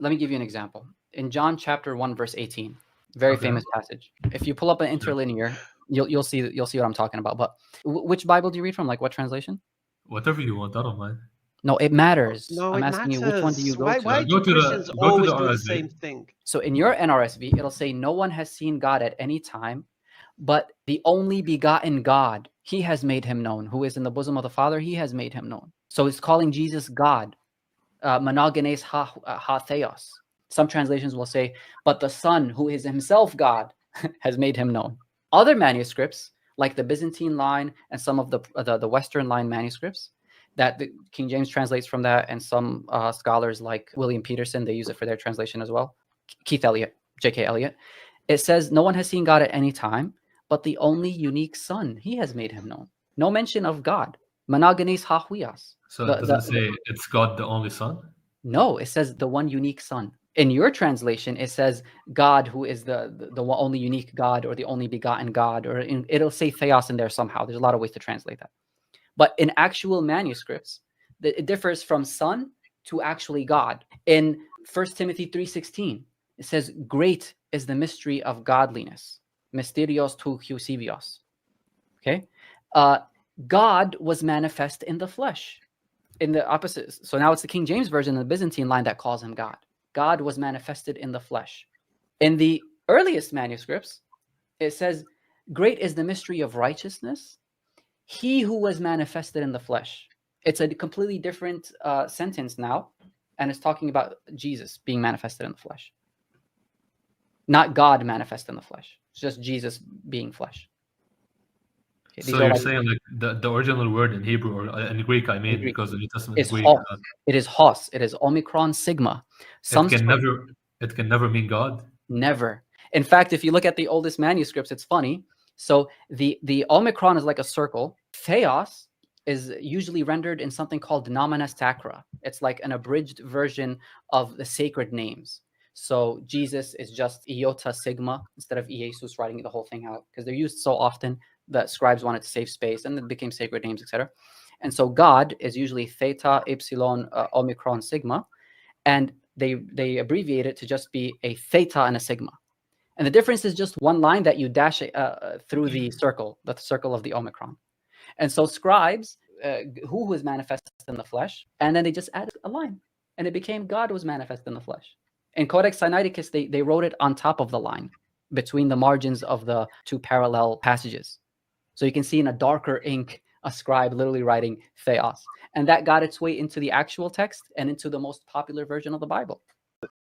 Let me give you an example. In John chapter 1, verse 18, very Okay. famous passage. If you pull up an interlinear, you'll see what I'm talking about. But which Bible do you read from? Like what translation? Whatever you want, I don't mind. No, it matters. No, I'm it asking you, which one do you matters. go Why to? why Go do to Christians the always do the RSV. same thing? So in your NRSV, it'll say, no one has seen God at any time, but the only begotten God, he has made him known. Who is in the bosom of the Father, he has made him known. So it's calling Jesus God. Monogenes ha theos. Some translations will say, but the Son, who is himself God, has made him known. Other manuscripts, like the Byzantine line and some of the Western line manuscripts, that the King James translates from that, and some scholars like William Peterson, they use it for their translation as well. Keith Eliot, J.K. Eliot. It says, no one has seen God at any time, but the only unique Son, he has made him known. No mention of God. Monogenes ha huios. So it doesn't say it's God the only Son? No, it says the one unique Son. In your translation, it says God, who is the only unique God, or the only begotten God, or it'll say theos in there somehow. There's a lot of ways to translate that. But in actual manuscripts, it differs from Son to actually God. In 1 Timothy 3:16, it says, great is the mystery of godliness. Mysterios tou husivios. Okay? God was manifest in the flesh. In the opposite, so now it's the King James Version, the Byzantine line, that calls him God. God was manifested in the flesh. In the earliest manuscripts, it says, great is the mystery of righteousness, he who was manifested in the flesh. It's a completely different sentence now, and it's talking about Jesus being manifested in the flesh. Not God manifest in the flesh. It's just Jesus being flesh. Okay, so you're saying like the original word in Hebrew, or in Greek, I mean, Greek, because the New Testament is is Greek. hos. It is hos. It is Omicron Sigma. It can never mean God. Never. In fact, if you look at the oldest manuscripts, it's funny. So the Omicron is like a circle. Theos is usually rendered in something called Nominus Sacra. It's like an abridged version of the sacred names. So Jesus is just Iota Sigma instead of Iesus, writing the whole thing out, because they're used so often that scribes wanted to save space, and it became sacred names, etc. And so God is usually Theta Epsilon Omicron Sigma, and they abbreviate it to just be a theta and a sigma. And the difference is just one line that you dash through the circle of the Omicron. And so scribes, who was manifest in the flesh, and then they just added a line, and it became God was manifest in the flesh. In Codex Sinaiticus, they wrote it on top of the line, between the margins of the two parallel passages. So you can see in a darker ink a scribe literally writing theos. And that got its way into the actual text and into the most popular version of the Bible.